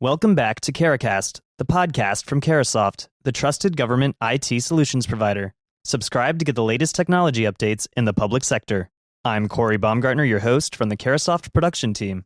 Welcome back to Caracast, the podcast from Carasoft, the trusted government IT solutions provider. Subscribe to get the latest technology updates in the public sector. I'm Corey Baumgartner, your host from the Carasoft production team.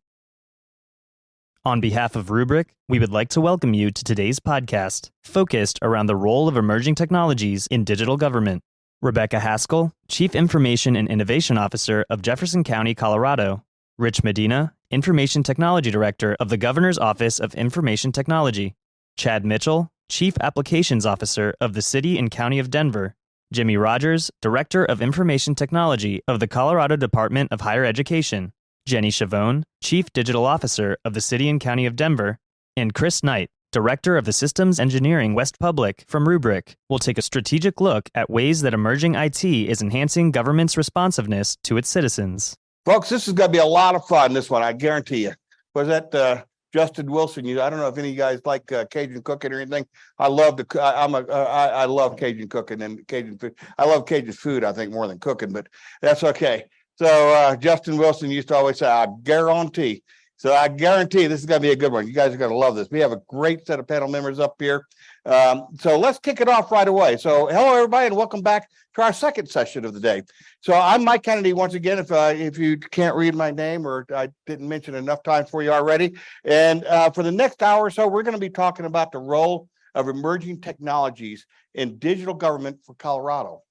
On behalf of Rubrik, we would like to welcome you to today's podcast, focused around the role of emerging technologies in digital government. Rebecca Haskell, Chief Information and Innovation Officer of Jefferson County, Colorado. Rich Medina, Information Technology Director of the Governor's Office of Information Technology. Chad Mitchell, Chief Applications Officer of the City and County of Denver. Jimmy Rogers, Director of Information Technology of the Colorado Department of Higher Education. Jenny Chavone, Chief Digital Officer of the City and County of Denver. And Chris Knight, Director of the Systems Engineering West Public from Rubrik, will take a strategic look at ways that emerging IT is enhancing government's responsiveness to its citizens. Folks, this is going to be a lot of fun, this one, I guarantee you. Was that Justin Wilson? I don't know if any of you guys like Cajun cooking or anything. I love I love Cajun cooking and Cajun food. I love Cajun food, I think, more than cooking, but that's okay. So Justin Wilson used to always say, I guarantee. So I guarantee this is going to be a good one. You guys are going to love this. We have a great set of panel members up here. So let's kick it off right away. So hello, everybody, and welcome back to our second session of the day. So I'm Mike Kennedy once again, if you can't read my name or I didn't mention enough time for you already. And for the next hour or so, we're going to be talking about the role of emerging technologies in digital government for Colorado.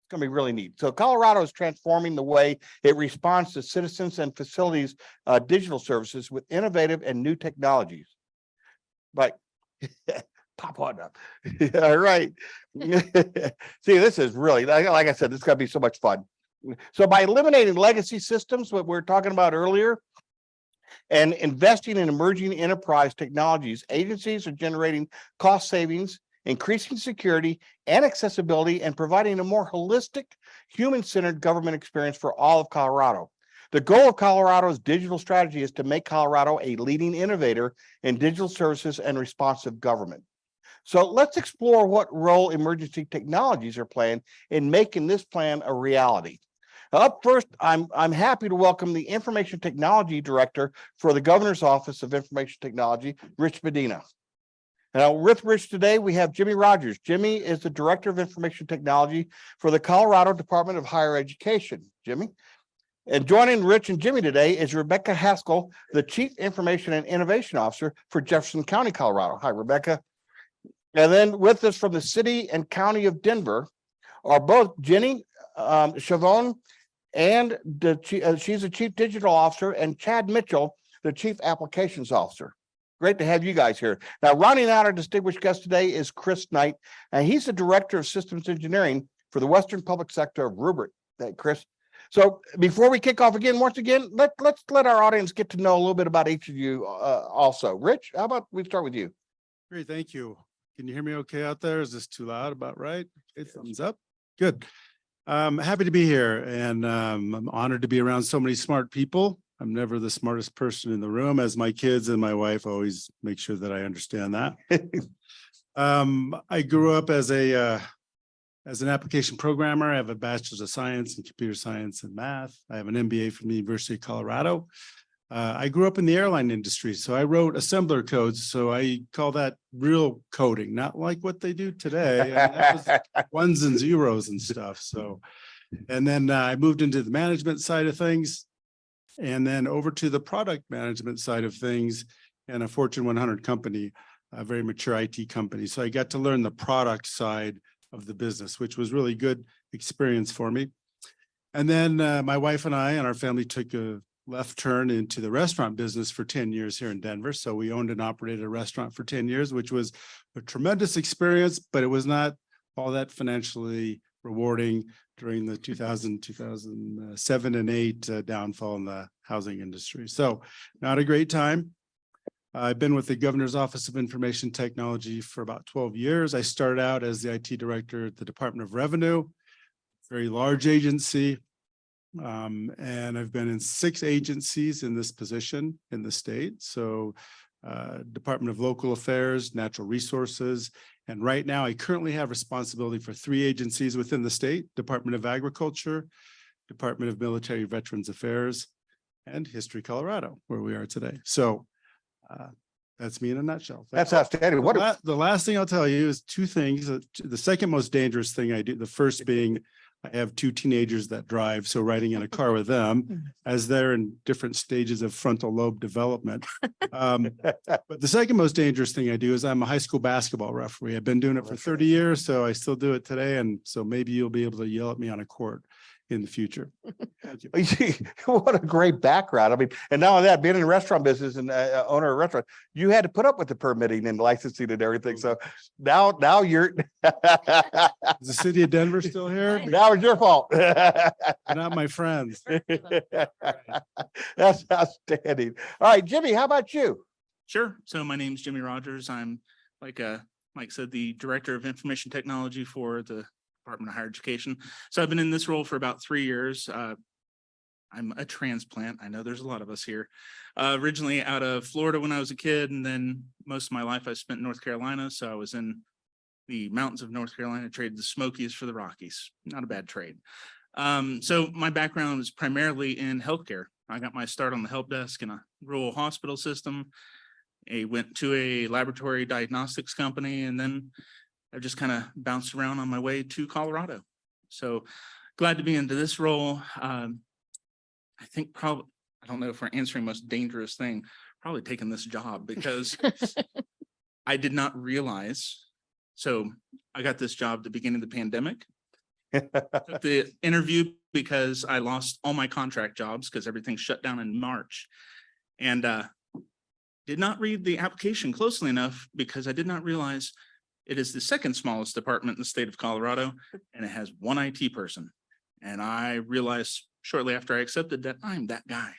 It's going to be really neat. So Colorado is transforming the way it responds to citizens and facilities digital services with innovative and new technologies. Like, pop on up. All right. See, this is really, like I said, this is going to be so much fun. So by eliminating legacy systems, what we were talking about earlier, and investing in emerging enterprise technologies, agencies are generating cost savings, increasing security and accessibility, and providing a more holistic, human-centered government experience for all of Colorado. The goal of Colorado's digital strategy is to make Colorado a leading innovator in digital services and responsive government. So let's explore what role emergency technologies are playing in making this plan a reality. Up first, I'm happy to welcome the Information Technology Director for the Governor's Office of Information Technology, Rich Medina. Now, with Rich today, we have Jimmy Rogers. Jimmy is the Director of Information Technology for the Colorado Department of Higher Education. Jimmy. And joining Rich and Jimmy today is Rebecca Haskell, the Chief Information and Innovation Officer for Jefferson County, Colorado. Hi, Rebecca. And then with us from the City and County of Denver are both Jenny Chavone, and she's the Chief Digital Officer, and Chad Mitchell, the Chief Applications Officer. Great to have you guys here. Now, rounding out our distinguished guest today is Chris Knight, and he's the Director of Systems Engineering for the Western Public Sector of Rubrik. Chris. So before we kick off again, once again, let's let our audience get to know a little bit about each of you also. Rich, how about we start with you? Great, thank you. Can you hear me okay out there? Is this too loud? About right? Okay, thumbs up. Good. Happy to be here, and I'm honored to be around so many smart people. I'm never the smartest person in the room, as my kids and my wife always make sure that I understand that. I grew up as an application programmer. I have a bachelor's of science in computer science and math. I have an MBA from the University of Colorado. I grew up in the airline industry, so I wrote assembler codes. So I call that real coding, not like what they do today. And that was ones and zeros and stuff. So, and then I moved into the management side of things, and then over to the product management side of things, and a Fortune 100 company, a very mature IT company. So I got to learn the product side of the business, which was really good experience for me. And then my wife and I and our family took a left turn into the restaurant business for 10 years here in Denver. So we owned and operated a restaurant for 10 years, which was a tremendous experience, but it was not all that financially rewarding during the 2007 and 8 downfall in the housing industry. So not a great time. I've been with the Governor's Office of Information Technology for about 12 years. I started out as the IT director at the Department of Revenue, very large agency. And I've been in 6 agencies in this position in the state. So Department of Local Affairs, Natural Resources. And right now I currently have responsibility for 3 agencies within the state: Department of Agriculture, Department of Military Veterans Affairs, and History Colorado, where we are today. So That's me in a nutshell. That's outstanding. The last thing I'll tell you is two things. The second most dangerous thing I do, the first being I have two teenagers that drive. So riding in a car with them as they're in different stages of frontal lobe development. But the second most dangerous thing I do is I'm a high school basketball referee. I've been doing it for 30 years, so I still do it today. And so maybe you'll be able to yell at me on a court in the future. Thank you. What a great background. I mean, and not only that, being in the restaurant business and owner of a restaurant, you had to put up with the permitting and licensing and everything. So now you're Is the city of Denver still here? now it's your fault. They're not my friends. That's outstanding. All right, Jimmy, how about you? Sure. So my name's Jimmy Rogers. I'm like Mike said, the Director of Information Technology for the Department of Higher Education. So I've been in this role for about 3 years. I'm a transplant. I know there's a lot of us here. Originally out of Florida when I was a kid, and then most of my life I spent in North Carolina. So I was in the mountains of North Carolina, traded the Smokies for the Rockies. Not a bad trade. So my background is primarily in healthcare. I got my start on the help desk in a rural hospital system. I went to a laboratory diagnostics company, and then I've just kind of bounced around on my way to Colorado. So glad to be into this role. I think probably, I don't know if we're answering most dangerous thing, probably taking this job because I did not realize. So I got this job at the beginning of the pandemic. Took the interview because I lost all my contract jobs because everything shut down in March. And did not read the application closely enough because I did not realize it is the second smallest department in the state of Colorado, and it has one IT person. And I realized shortly after I accepted that I'm that guy.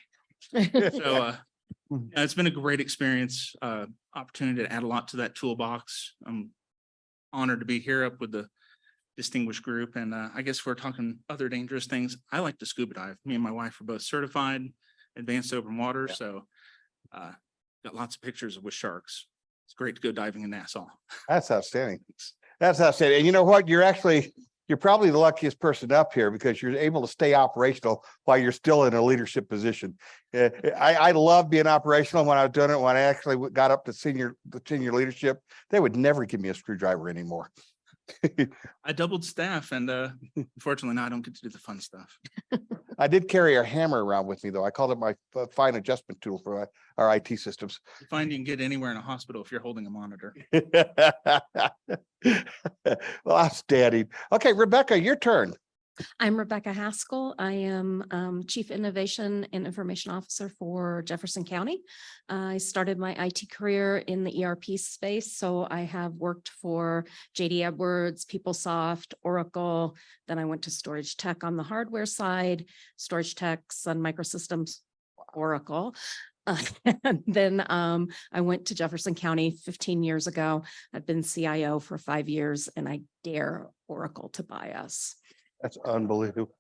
So it's been a great experience, opportunity to add a lot to that toolbox. I'm honored to be here up with the distinguished group. And I guess if we're talking other dangerous things, I like to scuba dive. Me and my wife are both certified advanced open water. Yeah. So got lots of pictures with sharks. It's great to go diving in Nassau. That's outstanding. That's outstanding. And you know what? You're probably the luckiest person up here because you're able to stay operational while you're still in a leadership position. I love being operational. When I was doing it, when I actually got up to senior leadership, they would never give me a screwdriver anymore. I doubled staff, and unfortunately now I don't get to do the fun stuff. I did carry a hammer around with me, though. I called it my fine adjustment tool for our IT systems. You find you can get anywhere in a hospital if you're holding a monitor. Well, outstanding. Okay, Rebecca, your turn. I'm Rebecca Haskell. I am Chief Innovation and Information Officer for Jefferson County. I started my IT career in the ERP space, so I have worked for JD Edwards, PeopleSoft, Oracle. Then I went to Storage Tech on the hardware side, Storage Tech, Sun Microsystems, Oracle. And then I went to Jefferson County 15 years ago. I've been CIO for 5 years, and I dare Oracle to buy us. That's unbelievable.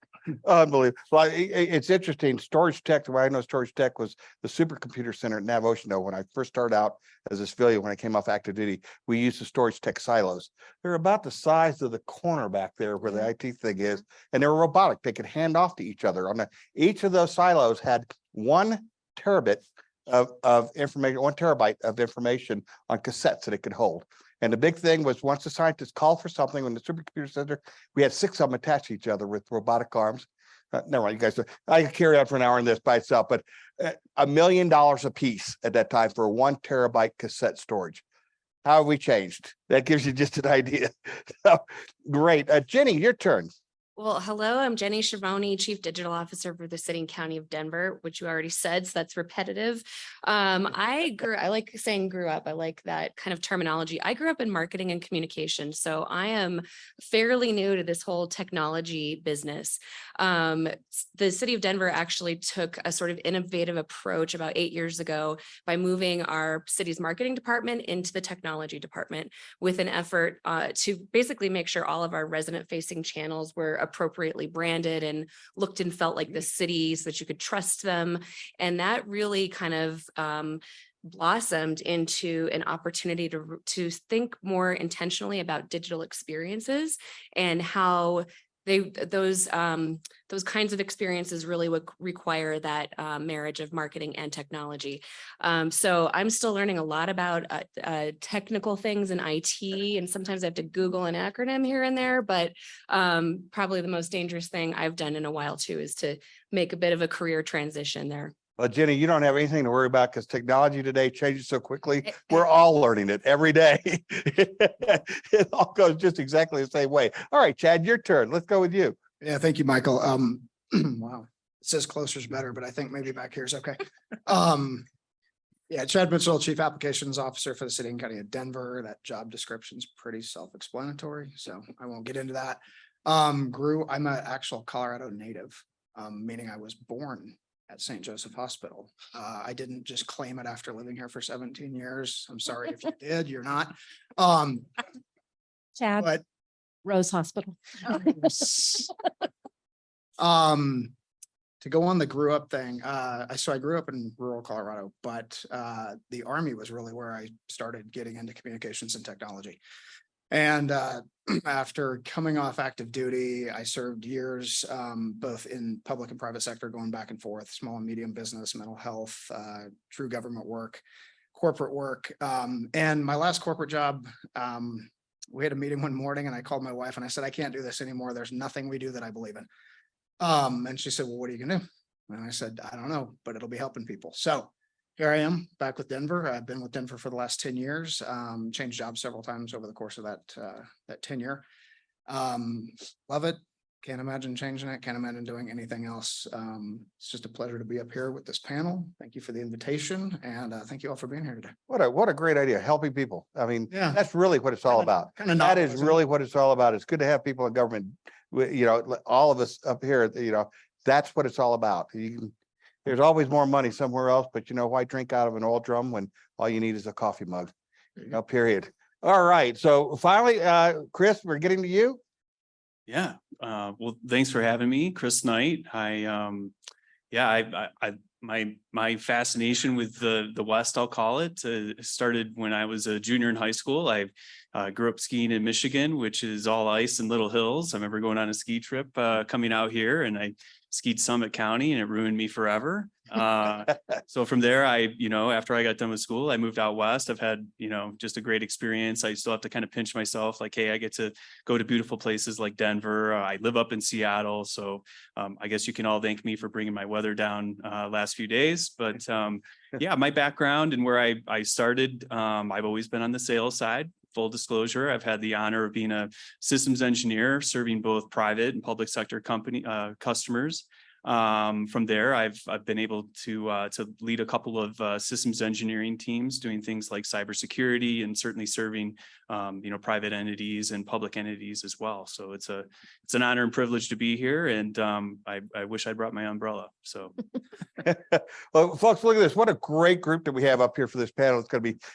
Unbelievable. Well, it's interesting. Storage Tech, the way I know Storage Tech was the supercomputer center at Navoshno. When I first started out as a civilian, when I came off active duty, we used the Storage Tech silos. They're about the size of the corner back there where the IT thing is, and they were robotic. They could hand off to each other. Each of those silos had 1 terabit of information, 1 terabyte of information on cassettes that it could hold. And the big thing was once the scientists called for something in the supercomputer center, we had 6 of them attached to each other with robotic arms. Never mind, you guys, I could carry on for an hour on this by itself, but $1 million a piece at that time for 1 terabyte cassette storage. How have we changed? That gives you just an idea. So, great. Jenny, your turn. Well, hello, I'm Jenny Schiavone, Chief Digital Officer for the City and County of Denver, which you already said, so that's repetitive. I like saying grew up. I like that kind of terminology. I grew up in marketing and communication, so I am fairly new to this whole technology business. The City of Denver actually took a sort of innovative approach about 8 years ago by moving our city's marketing department into the technology department with an effort to basically make sure all of our resident-facing channels were appropriately branded and looked and felt like the city so that you could trust them. And that really kind of blossomed into an opportunity to think more intentionally about digital experiences and how those kinds of experiences really would require that marriage of marketing and technology. So I'm still learning a lot about technical things in IT, and sometimes I have to Google an acronym here and there, but probably the most dangerous thing I've done in a while too is to make a bit of a career transition there. Well, Jenny, you don't have anything to worry about because technology today changes so quickly. We're all learning it every day. It all goes just exactly the same way. All right, Chad, your turn. Let's go with you. Yeah, thank you, Michael. Wow, it says closer is better, but I think maybe back here is okay. Yeah, Chad Mitchell, Chief Applications Officer for the City and County of Denver. That job description is pretty self-explanatory, so I won't get into that. I'm an actual Colorado native, meaning I was born at St. Joseph Hospital. I didn't just claim it after living here for 17 years. I'm sorry if you did, you're not. Chad, But Rose Hospital. to go on the grew up thing, so I grew up in rural Colorado, but the Army was really where I started getting into communications and technology. And after coming off active duty, I served years both in public and private sector, going back and forth, small and medium business, mental health, true government work, corporate work. And my last corporate job, we had a meeting one morning and I called my wife and I said, I can't do this anymore. There's nothing we do that I believe in. And she said, well, what are you gonna do? And I said, I don't know, but it'll be helping people. So here I am back with Denver. I've been with Denver for the last 10 years, changed jobs several times over the course of that tenure. Love it. Can't imagine changing it. Can't imagine doing anything else. It's just a pleasure to be up here with this panel. Thank you for the invitation, and thank you all for being here today. What a great idea. Helping people. I mean, Yeah. that's really what it's all about. Kind of That is really what it's all about. It's good to have people in government. You know, all of us up here, you know, that's what it's all about. There's always more money somewhere else, but you know, why drink out of an oil drum when all you need is a coffee mug? No, period. All right. So finally, Chris, we're getting to you. Yeah. Well, thanks for having me, Chris Knight. My fascination with the West, I'll call it, started when I was a junior in high school. I grew up skiing in Michigan, which is all ice and little hills. I remember going on a ski trip coming out here, and I skied Summit County, and it ruined me forever. So from there, after I got done with school, I moved out west. I've had, just a great experience. I still have to kind of pinch myself like, hey, I get to go to beautiful places like Denver. I live up in Seattle. So I guess you can all thank me for bringing my weather down last few days. But yeah, my background and where I started, I've always been on the sales side. Full disclosure, I've had the honor of being a systems engineer serving both private and public sector customers. From there, I've been able to lead a couple of systems engineering teams doing things like cybersecurity and certainly serving private entities and public entities as well. So it's an honor and privilege to be here, and I wish I brought my umbrella. So well, folks, look at this. What a great group that we have up here for this panel. This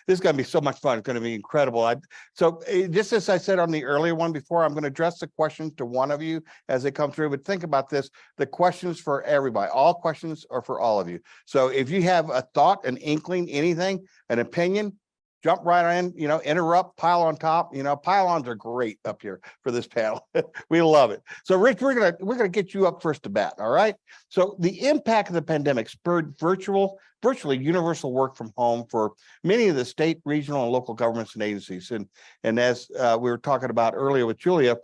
is going to be so much fun. It's going to be incredible. So just as I said on the earlier one before, I'm going to address the questions to one of you as they come through, but think about this. The questions for everybody, all questions are for all of you. So if you have a thought, an inkling, anything, an opinion, jump right in, interrupt, pile on top. Pile-ons are great up here for this panel. We love it. So Rich, we're gonna get you up first to bat. All right. So the impact of the pandemic spurred virtually universal work from home for many of the state, regional, and local governments and agencies. And as we were talking about earlier with Julia,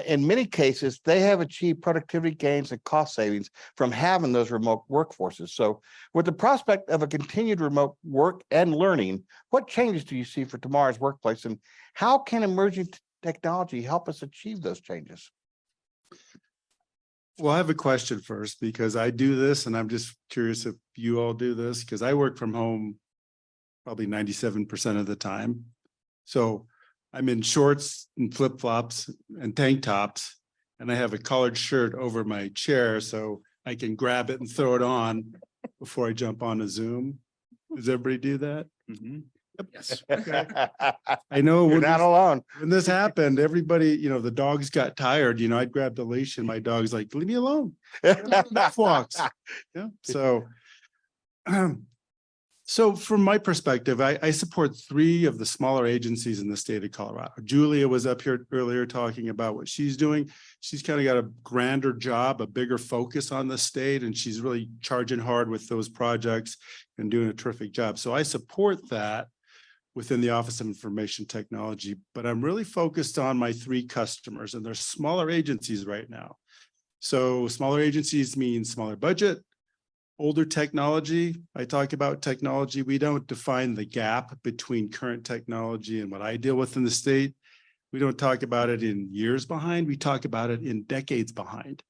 in many cases, they have achieved productivity gains and cost savings from having those remote workforces. So with the prospect of a continued remote work and learning, what changes do you see for tomorrow's workplace, and how can emerging technology help us achieve those changes? Well, I have a question first, because I do this and I'm just curious if you all do this, because I work from home probably 97% of the time. So I'm in shorts and flip-flops and tank tops, and I have a collared shirt over my chair so I can grab it and throw it on before I jump on a Zoom. Does everybody do that? mm-hmm. Yes. Okay. I know You're not alone. when this happened, everybody, the dogs got tired. I'd grab the leash and my dog's like, leave me alone. Walks. Yeah. So So from my perspective, I support 3 of the smaller agencies in the state of Colorado. Julia was up here earlier talking about what she's doing. She's kind of got a grander job, a bigger focus on the state, and she's really charging hard with those projects and doing a terrific job. So I support that within the Office of Information Technology, but I'm really focused on my 3 customers, and they're smaller agencies right now. So smaller agencies mean smaller budget, older technology. I talk about technology. We don't define the gap between current technology and what I deal with in the state. We don't talk about it in years behind. We talk about it in decades behind.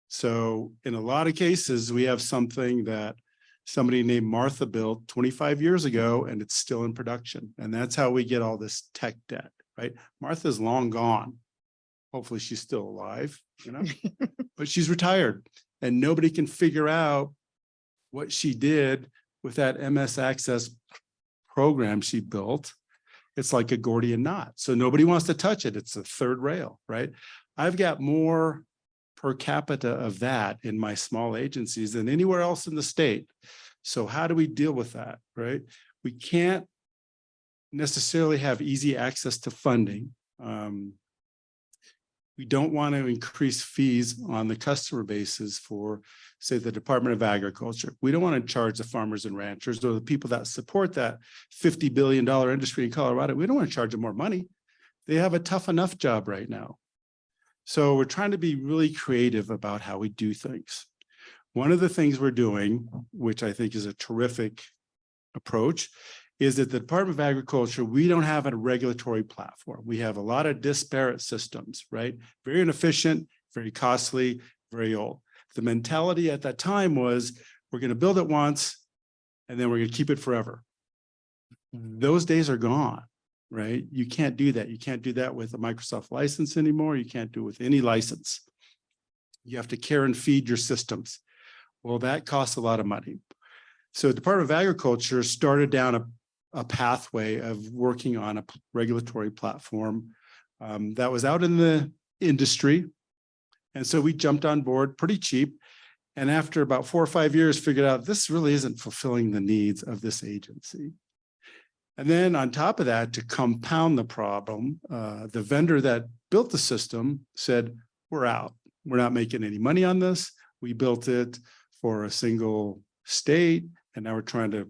So in a lot of cases, we have something that somebody named Martha built 25 years ago, and it's still in production. And that's how we get all this tech debt, right? Martha's long gone. Hopefully she's still alive, but she's retired. And nobody can figure out what she did with that MS Access program she built. It's like a Gordian knot. So nobody wants to touch it. It's the third rail, right? I've got more per capita of that in my small agencies than anywhere else in the state. So how do we deal with that, right? We can't necessarily have easy access to funding. We don't want to increase fees on the customer bases for, say, the Department of Agriculture. We don't want to charge the farmers and ranchers or the people that support that $50 billion industry in Colorado. We don't want to charge them more money. They have a tough enough job right now. So we're trying to be really creative about how we do things. One of the things we're doing, which I think is a terrific approach, is that the Department of Agriculture, we don't have a regulatory platform. We have a lot of disparate systems, right? Very inefficient, very costly, very old. The mentality at that time was, we're going to build it once, and then we're going to keep it forever. Those days are gone, right? You can't do that. You can't do that with a Microsoft license anymore. You can't do it with any license. You have to care and feed your systems. Well, that costs a lot of money. So the Department of Agriculture started down a pathway of working on a regulatory platform that was out in the industry. And so we jumped on board pretty cheap. And after about 4 or 5 years, figured out this really isn't fulfilling the needs of this agency. And then on top of that, to compound the problem, the vendor that built the system said, we're out. We're not making any money on this. We built it for a single state, and now we're trying to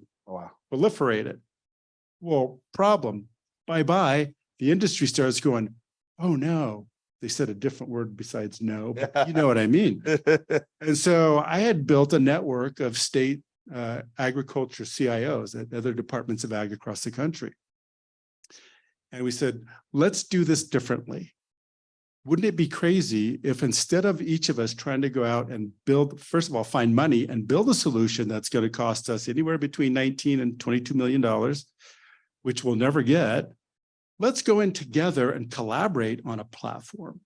proliferate it. Well, problem, bye-bye. The industry starts going, oh no, they said a different word besides no, but you know what I mean. And so I had built a network of state agriculture CIOs at other departments of ag across the country. And we said, let's do this differently. Wouldn't it be crazy if instead of each of us trying to go out and build, first of all, find money and build a solution that's going to cost us anywhere between $19 and $22 million, which we'll never get, let's go in together and collaborate on a platform.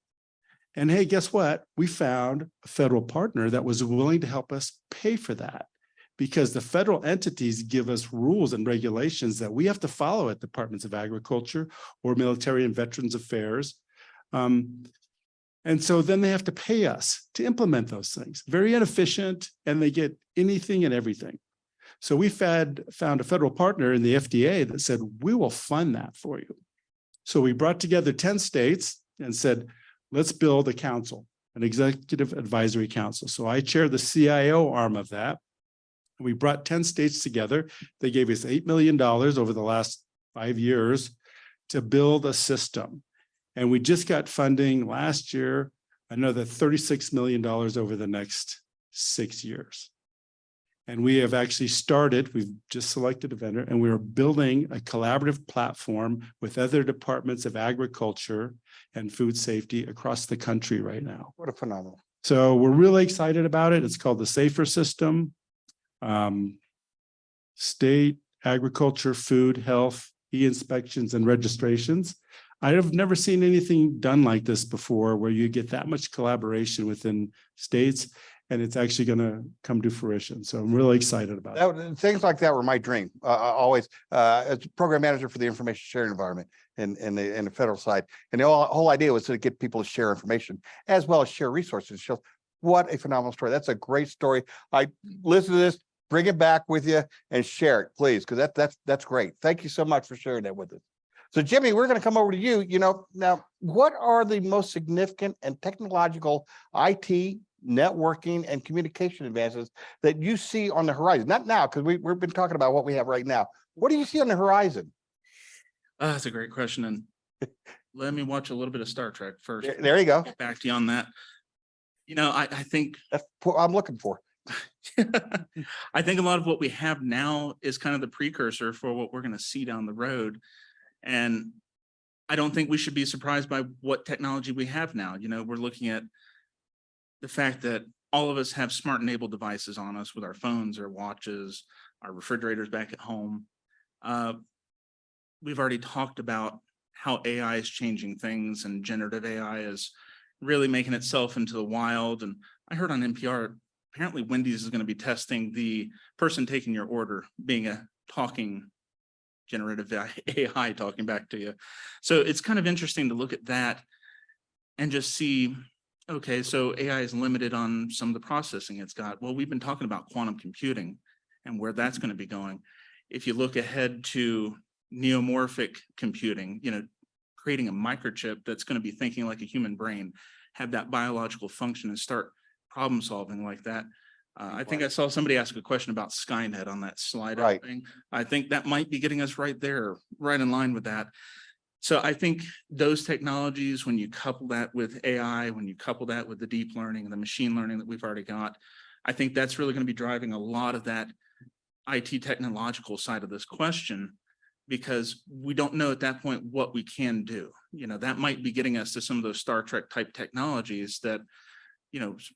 And hey, guess what? We found a federal partner that was willing to help us pay for that, because the federal entities give us rules and regulations that we have to follow at departments of agriculture or military and veterans affairs. And so then they have to pay us to implement those things. Very inefficient, and they get anything and everything. So we found a federal partner in the FDA that said, we will fund that for you. So we brought together 10 states and said, let's build a council, an executive advisory council. So I chair the CIO arm of that. We brought 10 states together. They gave us $8 million over the last 5 years to build a system. And we just got funding last year, another $36 million over the next 6 years. And we have actually started, we've just selected a vendor, and we are building a collaborative platform with other departments of agriculture and food safety across the country right now. What a phenomenal. So we're really excited about it. It's called the SAFER System. State, agriculture, food, health, e-inspections, and registrations. I have never seen anything done like this before, where you get that much collaboration within states, and it's actually going to come to fruition. So I'm really excited about it. Things like that were my dream. Always, as program manager for the information sharing environment in the federal side, and the whole idea was to get people to share information as well as share resources. Shows what a phenomenal story. That's a great story. I listened to this. bring it back with you and share it, please, because that's great. Thank you so much for sharing that with us. So Jimmy, we're going to come over to you. Now, what are the most significant and technological IT, networking, and communication advances that you see on the horizon? Not now, because we've been talking about what we have right now. What do you see on the horizon? That's a great question. And let me watch a little bit of Star Trek first. There you go. Get back to you on that. I think That's what I'm looking for. I think a lot of what we have now is kind of the precursor for what we're going to see down the road. And I don't think we should be surprised by what technology we have now. We're looking at the fact that all of us have smart enabled devices on us with our phones, our watches, our refrigerators back at home. We've already talked about how AI is changing things, and generative AI is really making itself into the wild. And I heard on NPR, apparently Wendy's is going to be testing the person taking your order being a talking generative AI talking back to you. So it's kind of interesting to look at that and just see, okay, so AI is limited on some of the processing it's got. Well, we've been talking about quantum computing and where that's going to be going. If you look ahead to neomorphic computing, creating a microchip that's going to be thinking like a human brain, have that biological function and start problem solving like that. I think I saw somebody ask a question about Skynet on that slide. Right. Thing. I think that might be getting us right there, right in line with that. So I think those technologies, when you couple that with AI, when you couple that with the deep learning and the machine learning that we've already got, I think that's really going to be driving a lot of that IT technological side of this question, because we don't know at that point what we can do. That might be getting us to some of those Star Trek type technologies that,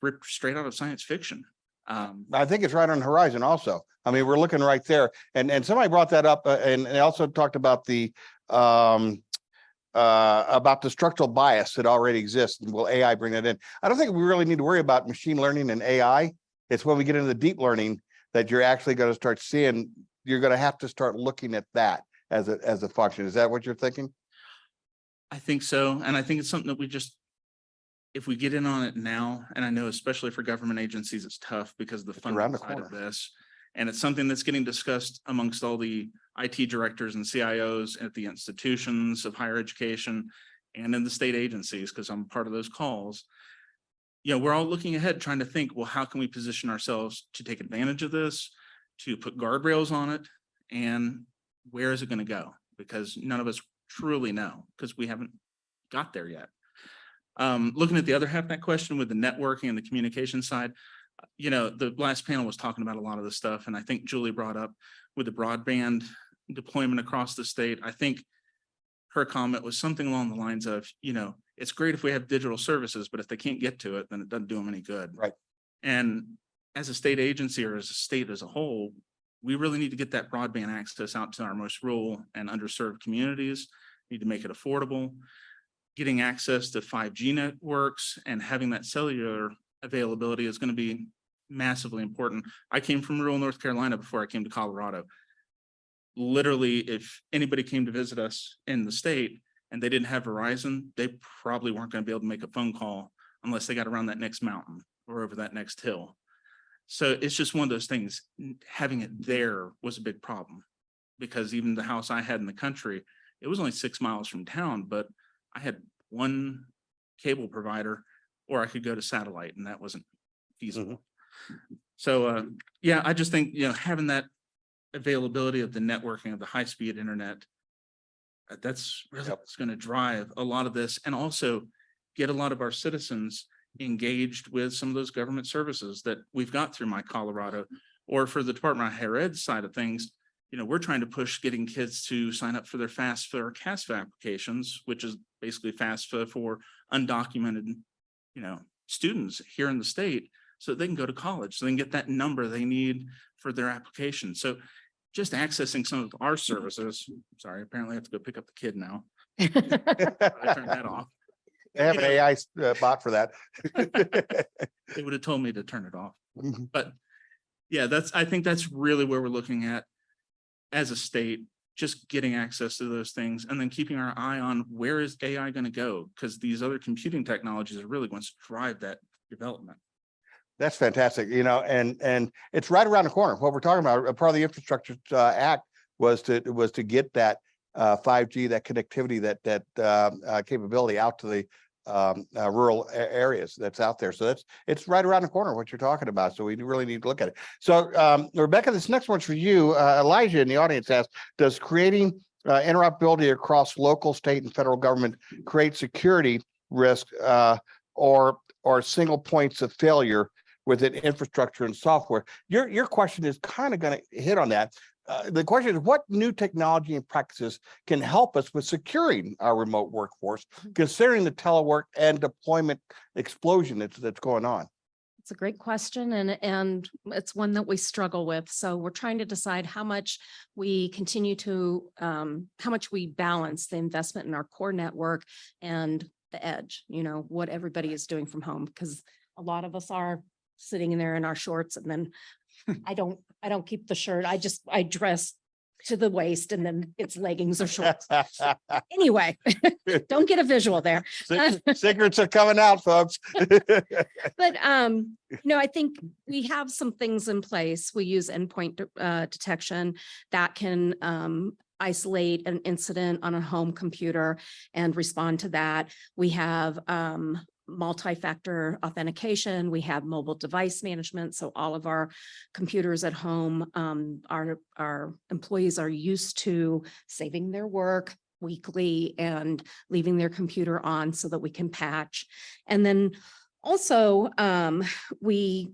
ripped straight out of science fiction. I think it's right on the horizon also. I mean, we're looking right there. And somebody brought that up and they also talked about the structural bias that already exists. And will AI bring that in? I don't think we really need to worry about machine learning and AI. It's when we get into the deep learning that you're actually going to start seeing, you're going to have to start looking at that as a function. Is that what you're thinking? I think so. And I think it's something that if we get in on it now, and I know especially for government agencies, it's tough because of the funding side of this. And it's something that's getting discussed amongst all the IT directors and CIOs at the institutions of higher education and in the state agencies, because I'm part of those calls. We're all looking ahead trying to think, well, how can we position ourselves to take advantage of this, to put guardrails on it, and where is it going to go? Because none of us truly know, because we haven't got there yet. Looking at the other half of that question with the networking and the communication side, the last panel was talking about a lot of this stuff. And I think Julie brought up with the broadband deployment across the state. I think her comment was something along the lines of, it's great if we have digital services, but if they can't get to it, then it doesn't do them any good. Right. And as a state agency or as a state as a whole, we really need to get that broadband access out to our most rural and underserved communities. Need to make it affordable. Getting access to 5G networks and having that cellular availability is going to be massively important. I came from rural North Carolina before I came to Colorado. Literally, if anybody came to visit us in the state and they didn't have Verizon, they probably weren't going to be able to make a phone call unless they got around that next mountain or over that next hill. So it's just one of those things. Having it there was a big problem, because even the house I had in the country, it was only 6 miles from town, but I had one cable provider, or I could go to satellite, and that wasn't feasible. So yeah, I just think, having that availability of the networking of the high-speed internet, that's really what's going to drive a lot of this, and also get a lot of our citizens engaged with some of those government services that we've got through My Colorado, or for the Department of Higher Ed side of things. We're trying to push getting kids to sign up for their FAFSA or CASFA applications, which is basically FAFSA for undocumented, students here in the state, so that they can go to college, so they can get that number they need for their application. So just accessing some of our services. Sorry, apparently I have to go pick up the kid now. I turned that off. They have an AI bot for that. They would have told me to turn it off. But yeah, I think that's really where we're looking at as a state, just getting access to those things, and then keeping our eye on where is AI going to go, because these other computing technologies are really going to drive that development. That's fantastic, and it's right around the corner. What we're talking about, part of the Infrastructure Act was to get that 5G, that connectivity, that capability out to the rural areas that's out there. So it's right around the corner what you're talking about. So we really need to look at it. So Rebecca, this next one's for you. Elijah in the audience asks, does creating interoperability across local, state, and federal government create security risk or single points of failure within infrastructure and software? Your question is kind of going to hit on that. The question is, what new technology and practices can help us with securing our remote workforce, considering the telework and deployment explosion that's going on? It's a great question, and it's one that we struggle with. So we're trying to decide how much we continue to, how much we balance the investment in our core network and the edge, what everybody is doing from home, because a lot of us are sitting in there in our shorts, and then I don't keep the shirt. I dress to the waist, and then it's leggings or shorts. Anyway, don't get a visual there. Secrets are coming out, folks. But I think we have some things in place. We use endpoint detection that can isolate an incident on a home computer and respond to that. We have multi-factor authentication. We have mobile device management. So all of our computers at home, our employees are used to saving their work weekly and leaving their computer on so that we can patch. And then also we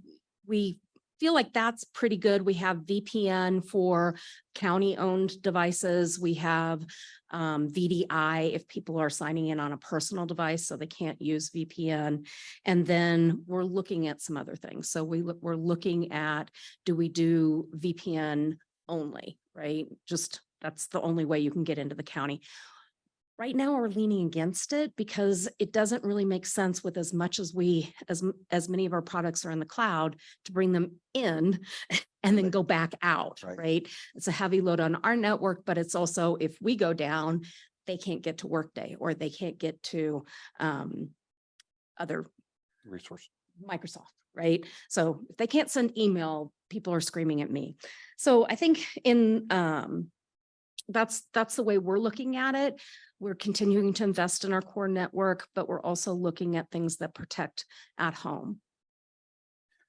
feel like that's pretty good. We have VPN for county-owned devices. We have VDI if people are signing in on a personal device, so they can't use VPN. And then we're looking at some other things. So we're looking at, do we do VPN only, right? Just that's the only way you can get into the county. Right now, we're leaning against it because it doesn't really make sense with as much as as many of our products are in the cloud to bring them in and then go back out, right? It's a heavy load on our network, but it's also, if we go down, they can't get to Workday or they can't get to other resource, Microsoft, right? So if they can't send email, people are screaming at me. So I think that's the way we're looking at it. We're continuing to invest in our core network, but we're also looking at things that protect at home.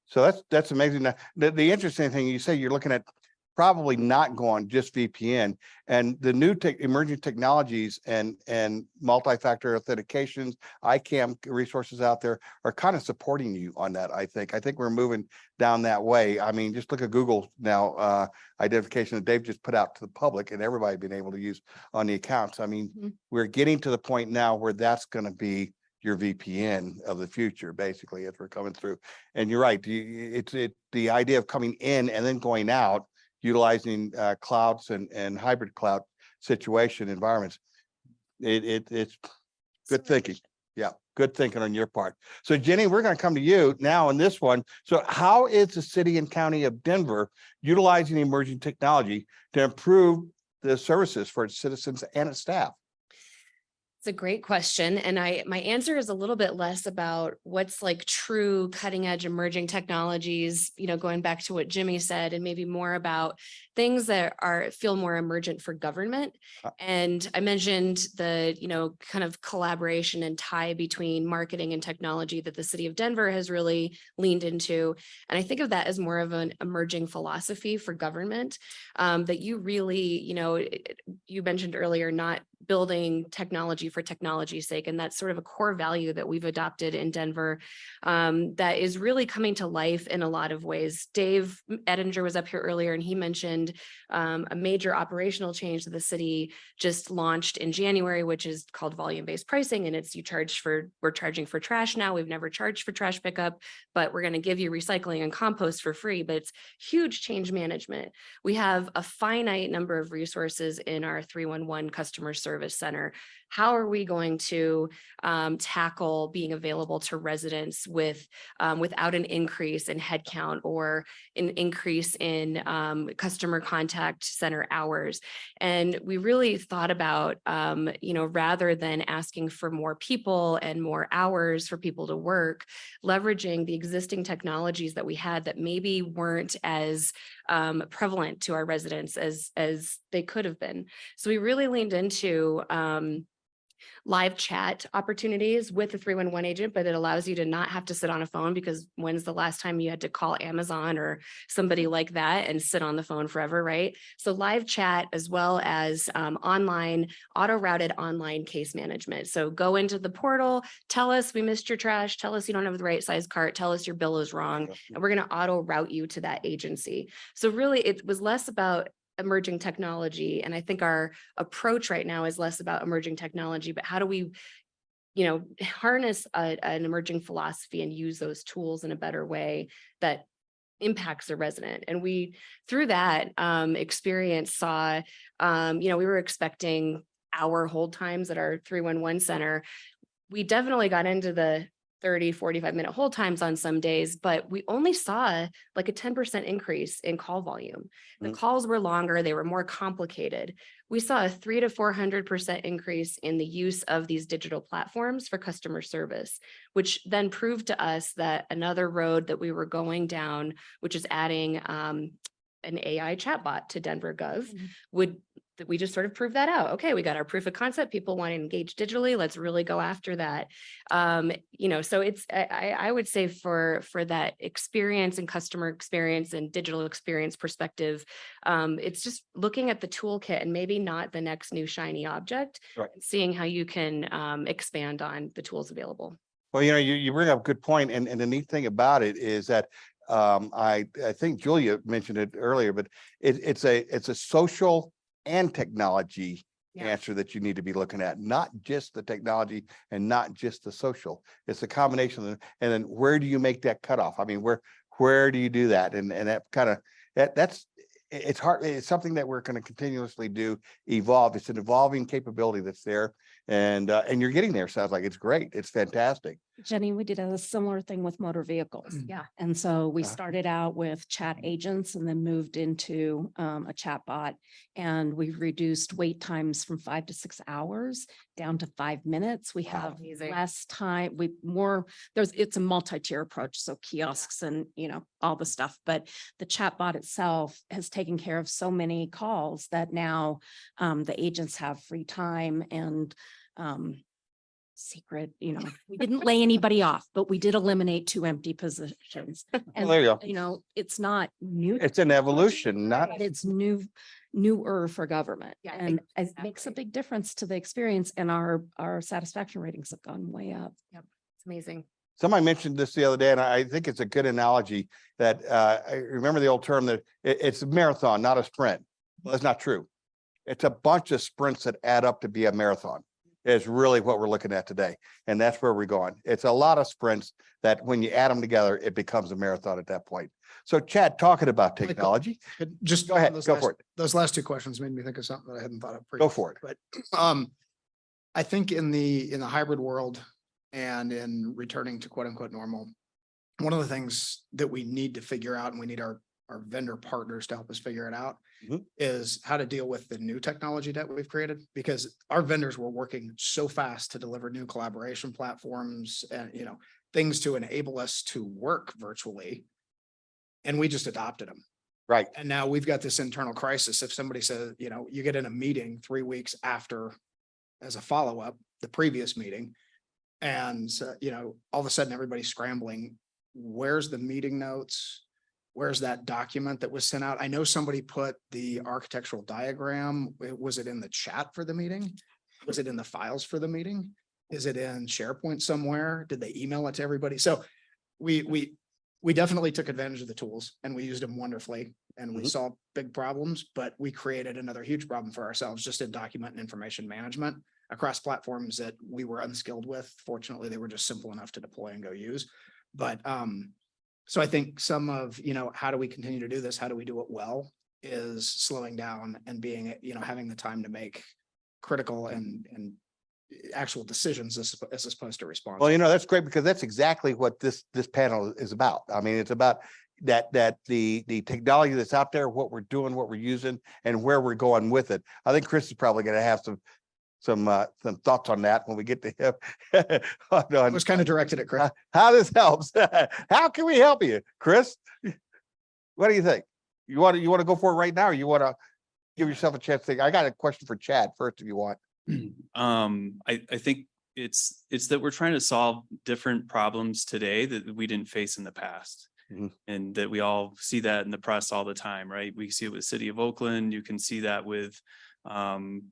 So that's amazing. Now, the interesting thing, you say you're looking at probably not going just VPN, and the new emerging technologies and multi-factor authentications, ICAM resources out there are kind of supporting you on that. I think we're moving down that way. I mean, just look at Google now, identification that they've just put out to the public and everybody being able to use on the accounts. I mean, we're getting to the point now where that's going to be your VPN of the future, basically, as we're coming through. And you're right. It's the idea of coming in and then going out, utilizing clouds and hybrid cloud situation environments. It's good thinking. Yeah, good thinking on your part. So Jenny, we're going to come to you now on this one. So how is the city and county of Denver utilizing emerging technology to improve the services for its citizens and its staff? It's a great question. And my answer is a little bit less about what's like true cutting edge emerging technologies, going back to what Jimmy said, and maybe more about things that feel more emergent for government. And I mentioned the, kind of collaboration and tie between marketing and technology that the city of Denver has really leaned into. And I think of that as more of an emerging philosophy for government, that you really, you mentioned earlier, not building technology for technology's sake. And that's sort of a core value that we've adopted in Denver, that is really coming to life in a lot of ways. Dave Ettinger was up here earlier and he mentioned a major operational change that the city just launched in January, which is called volume-based pricing. And it's we're charging for trash now. We've never charged for trash pickup, but we're going to give you recycling and compost for free. But it's huge change management. We have a finite number of resources in our 311 customer service service center. How are we going to tackle being available to residents without an increase in headcount or an increase in customer contact center hours? And we really thought about, rather than asking for more people and more hours for people to work, leveraging the existing technologies that we had that maybe weren't as prevalent to our residents as they could have been. So we really leaned into live chat opportunities with the 311 agent, but it allows you to not have to sit on a phone, because when's the last time you had to call Amazon or somebody like that and sit on the phone forever, right? So live chat, as well as online, auto-routed online case management. So go into the portal, tell us we missed your trash, tell us you don't have the right size cart, tell us your bill is wrong, and we're going to auto-route you to that agency. So really, it was less about emerging technology. And I think our approach right now is less about emerging technology, but how do we, harness an emerging philosophy and use those tools in a better way that impacts the resident. And we, through that experience, saw, we were expecting hour hold times at our 311 center. We definitely got into the 30, 45-minute hold times on some days, but we only saw like a 10% increase in call volume. The calls were longer, they were more complicated. We saw a 300 to 400% increase in the use of these digital platforms for customer service, which then proved to us that another road that we were going down, which is adding an AI chatbot to Denver Gov, we just sort of proved that out. Okay, we got our proof of concept. People want to engage digitally. Let's really go after that. So it's, I would say for that experience and customer experience and digital experience perspective, it's just looking at the toolkit and maybe not the next new shiny object, Right. seeing how you can expand on the tools available. Well, you bring up a good point, and the neat thing about it is that I think Julia mentioned it earlier, but it's a social and technology answer that you need to be looking at, not just the technology and not just the social. It's a combination of them. And then where do you make that cutoff? I mean, where do you do that? And that kind of it's hard. It's something that we're going to continuously evolve. It's an evolving capability that's there, and you're getting there. Sounds like it's great. It's fantastic. Jenny, we did a similar thing with motor vehicles. Yeah. And so we started out with chat agents and then moved into a chat bot, and we reduced wait times from 5 to 6 hours down to 5 minutes. We have less time, it's a multi-tier approach. So kiosks and, all the stuff, but the chat bot itself has taken care of so many calls that now the agents have free time and secret, we didn't lay anybody off, but we did eliminate 2 empty positions. And There you go. It's not new. It's an evolution, not. It's newer for government. Yeah, And it makes a big difference to the experience, and our satisfaction ratings have gone way up. Yep. It's amazing. Somebody mentioned this the other day, and I think it's a good analogy that I remember the old term that it's a marathon, not a sprint. Well, that's not true. It's a bunch of sprints that add up to be a marathon. Is really what we're looking at today. And that's where we're going. It's a lot of sprints that when you add them together, it becomes a marathon at that point. So Chad, talking about technology, Just go ahead, go for it. Those last 2 questions made me think of something that I hadn't thought of. Go for it. But I think in the hybrid world and in returning to quote unquote normal, one of the things that we need to figure out, and we need our vendor partners to help us figure it out, is how to deal with the new technology that we've created, because our vendors were working so fast to deliver new collaboration platforms and, things to enable us to work virtually. And we just adopted them. Right. And now we've got this internal crisis. If somebody says, you get in a meeting 3 weeks after as a follow-up, the previous meeting, and, all of a sudden everybody's scrambling. Where's the meeting notes? Where's that document that was sent out? I know somebody put the architectural diagram. Was it in the chat for the meeting? Was it in the files for the meeting? Is it in SharePoint somewhere? Did they email it to everybody? So we definitely took advantage of the tools and we used them wonderfully, and we solved big problems, but we created another huge problem for ourselves just in document and information management across platforms that we were unskilled with. Fortunately, they were just simple enough to deploy and go use. But so I think some of, how do we continue to do this? How do we do it well is slowing down and being, having the time to make critical and actual decisions as opposed to response. Well, that's great because that's exactly what this panel is about. I mean, it's about that the technology that's out there, what we're doing, what we're using, and where we're going with it. I think Chris is probably going to have some thoughts on that when we get to him. It was kind of directed at Chris. How this helps. How can we help you, Chris? What do you think? You want to go for it right now, or you want to give yourself a chance to think? I got a question for Chad first, if you want. I think it's that we're trying to solve different problems today that we didn't face in the past. Mhm. And that we all see that in the press all the time, right? We see it with the city of Oakland. You can see that with, even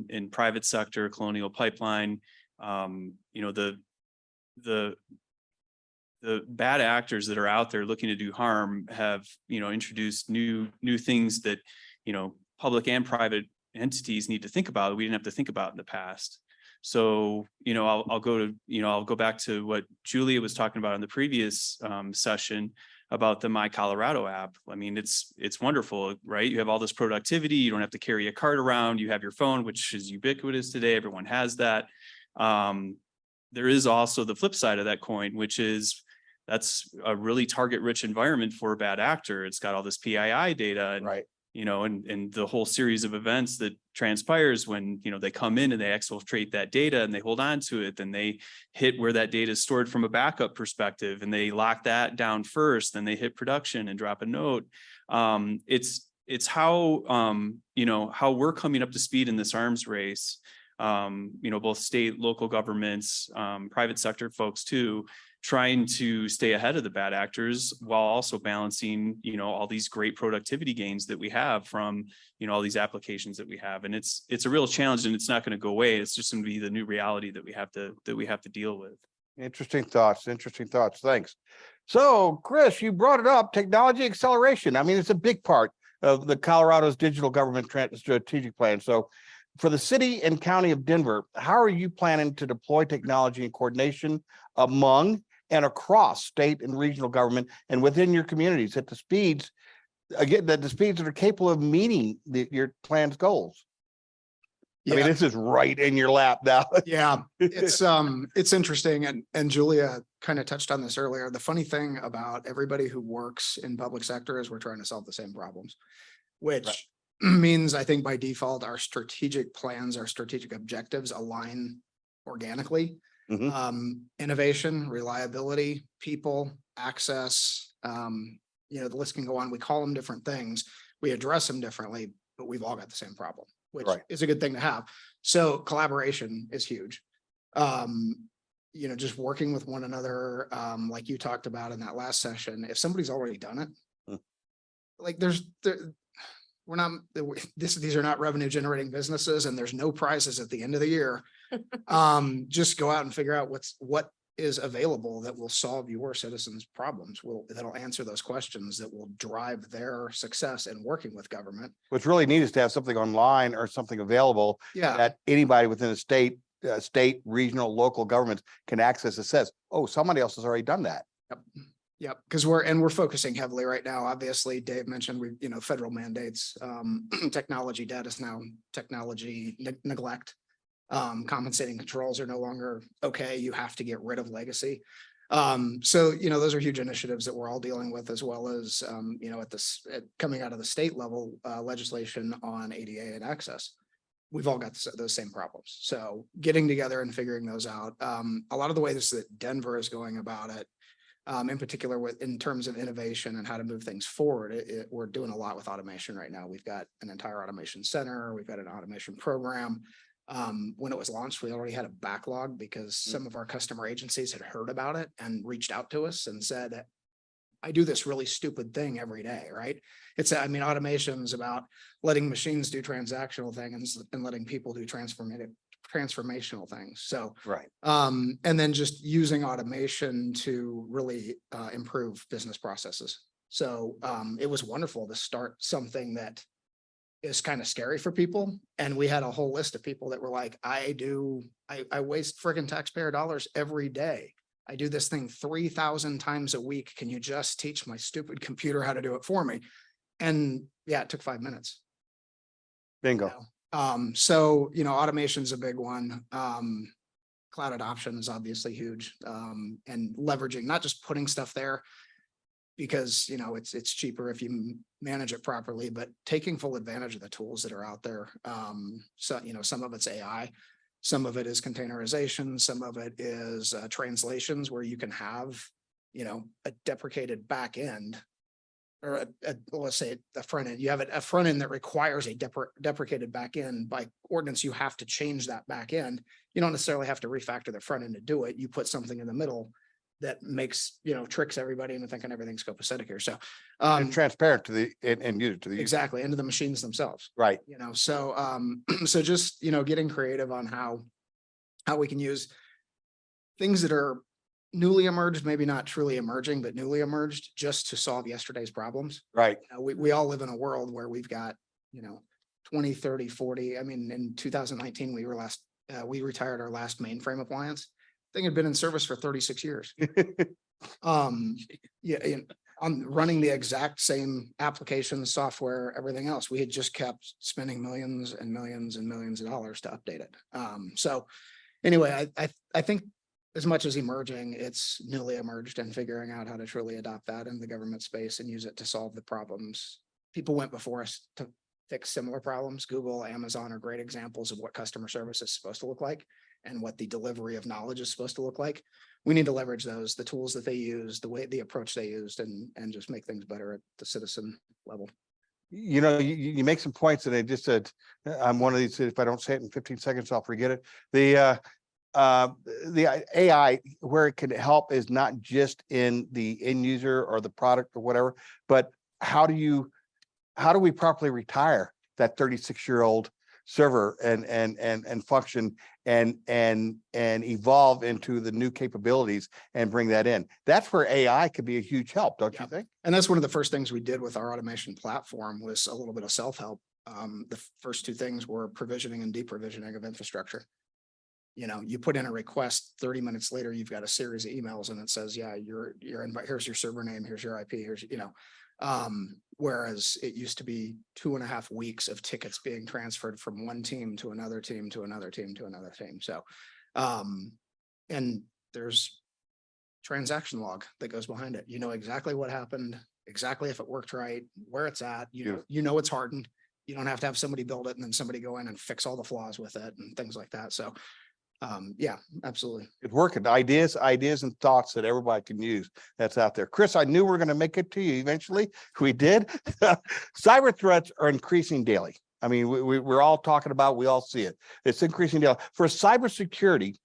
in private sector, Colonial Pipeline, the bad actors that are out there looking to do harm have, introduced new things that, public and private entities need to think about. We didn't have to think about in the past. So, I'll go back to what Julia was talking about in the previous session about the My Colorado app. I mean, it's wonderful, right? You have all this productivity. You don't have to carry a card around. You have your phone, which is ubiquitous today. Everyone has that. There is also the flip side of that coin, which is that's a really target-rich environment for a bad actor. It's got all this PII data, and Right. And the whole series of events that transpires when, they come in and they exfiltrate that data and they hold on to it, then they hit where that data is stored from a backup perspective and they lock that down first, then they hit production and drop a note. It's how, how we're coming up to speed in this arms race, both state, local governments, private sector folks too, trying to stay ahead of the bad actors while also balancing, all these great productivity gains that we have from, all these applications that we have. And it's a real challenge, and it's not going to go away. It's just going to be the new reality that we have to deal with. Interesting thoughts. Thanks. So, Chris, you brought it up, technology acceleration. I mean, it's a big part of the Colorado's digital government strategic plan. So for the city and county of Denver, how are you planning to deploy technology and coordination among and across state and regional government and within your communities at the speeds, that are capable of meeting your plan's goals? I mean, this is right in your lap now. Yeah, it's interesting. And Julia kind of touched on this earlier. The funny thing about everybody who works in public sector is we're trying to solve the same problems, which means I think by default, our strategic plans, our strategic objectives align organically. Innovation, reliability, people, access, the list can go on. We call them different things. We address them differently, but we've all got the same problem, which is a good thing to have. So collaboration is huge. Just working with one another, like you talked about in that last session. If somebody's already done it, like these are not revenue generating businesses, and there's no prizes at the end of the year. Just go out and figure out what is available that will solve your citizens' problems. That'll answer those questions, that will drive their success in working with government. What's really neat is to have something online or something available that anybody within the state, regional, local governments can access. That says, oh, somebody else has already done that. Yep. Because we're focusing heavily right now. Obviously, Dave mentioned federal mandates, technology debt is now technology neglect. Compensating controls are no longer okay. You have to get rid of legacy. So those are huge initiatives that we're all dealing with, as well as coming out of the state level legislation on ADA and access. We've all got those same problems. So getting together and figuring those out. A lot of the ways that Denver is going about it, in particular in terms of innovation and how to move things forward, we're doing a lot with automation right now. We've got an entire automation center. We've got an automation program. When it was launched, we already had a backlog because some of our customer agencies had heard about it and reached out to us and said, I do this really stupid thing every day, right? Automation is about letting machines do transactional things and letting people do transformational things. So, and then just using automation to really improve business processes. So it was wonderful to start something that is kind of scary for people. And we had a whole list of people that were like, I waste friggin' taxpayer dollars every day. I do this thing 3,000 times a week. Can you just teach my stupid computer how to do it for me? And yeah, it took 5 minutes. Bingo. So, you know, automation's a big one. Cloud adoption is obviously huge. And leveraging, not just putting stuff there because, you know, it's cheaper if you manage it properly, but taking full advantage of the tools that are out there. So, you know, some of it's AI, some of it is containerization, some of it is translations where you can have, you know, a deprecated back end or let's say a front end. You have a front end that requires a deprecated back end. By ordinance, you have to change that back end. You don't necessarily have to refactor the front end to do it. You put something in the middle that makes, you know, tricks everybody into thinking everything's copacetic here. So And transparent to the end user, to the user. exactly, into the machines themselves. Right. You know, so so just, you know, getting creative on how we can use things that are newly emerged, maybe not truly emerging, but newly emerged just to solve yesterday's problems. Right. We all live in a world where we've got, you know, 20, 30, 40. I mean, in 2019, we retired our last mainframe appliance. Thing had been in service for 36 years. Yeah, on running the exact same applications, software, everything else. We had just kept spending millions and millions and millions of dollars to update it. So anyway, I think as much as emerging, it's newly emerged and figuring out how to truly adopt that in the government space and use it to solve the problems. People went before us to fix similar problems. Google, Amazon are great examples of what customer service is supposed to look like and what the delivery of knowledge is supposed to look like. We need to leverage those, the tools that they use, the approach they used, and just make things better at the citizen level. You know, you make some points and I just said, I'm one of these, if I don't say it in 15 seconds, I'll forget it. The AI, where it can help is not just in the end user or the product or whatever, but how do we properly retire that 36-year-old server and function and evolve into the new capabilities and bring that in? That's where AI could be a huge help, don't you think? And that's one of the first things we did with our automation platform was a little bit of self-help. The first two things were provisioning and deprovisioning of infrastructure. You know, you put in a request, 30 minutes later, you've got a series of emails and it says, yeah, here's your server name, here's your IP, here's, you know, whereas it used to be 2.5 weeks of tickets being transferred from one team to another team, to another team, to another team. So, and there's transaction log that goes behind it. You know exactly what happened, exactly if it worked right, where it's at, you know, it's hardened. You don't have to have somebody build it and then somebody go in and fix all the flaws with it and things like that. So yeah, absolutely. It's working. Ideas and thoughts that everybody can use that's out there. Chris, I knew we are going to make it to you eventually. We did. Cyber threats are increasing daily. I mean, we're all talking about, we all see it. It's increasing daily. For cybersecurity,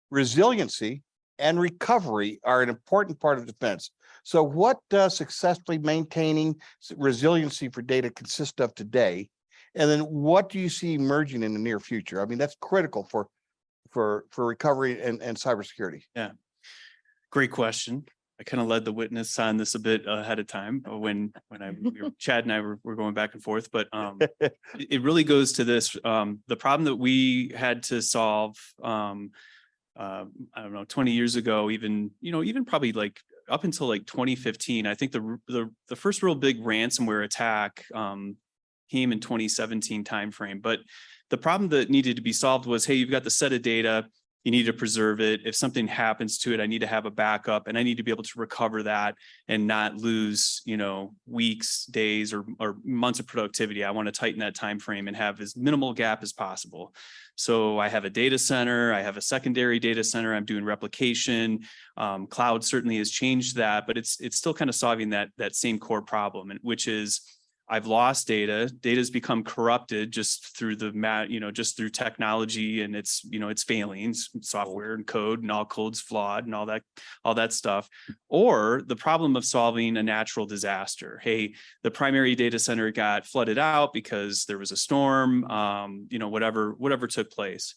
resiliency and recovery are an important part of defense. So what does successfully maintaining resiliency for data consist of today? And then what do you see emerging in the near future? I mean, that's critical for recovery and cybersecurity. Yeah, great question. I kind of led the witness on this a bit ahead of time when Chad and I were going back and forth, but it really goes to this, the problem that we had to solve, I don't know, 20 years ago, even probably like up until like 2015, I think the first real big ransomware attack came in 2017 timeframe. But the problem that needed to be solved was, hey, you've got the set of data, you need to preserve it. If something happens to it, I need to have a backup and I need to be able to recover that and not lose, weeks, days, or months of productivity. I want to tighten that time frame and have as minimal gap as possible. So I have a data center, I have a secondary data center, I'm doing replication. Cloud certainly has changed that, but it's still kind of solving that same core problem, which is I've lost data. Data's become corrupted just through just through technology and its failings, software and code, and all code's flawed and all that stuff. Or the problem of solving a natural disaster. Hey, the primary data center got flooded out because there was a storm, whatever took place.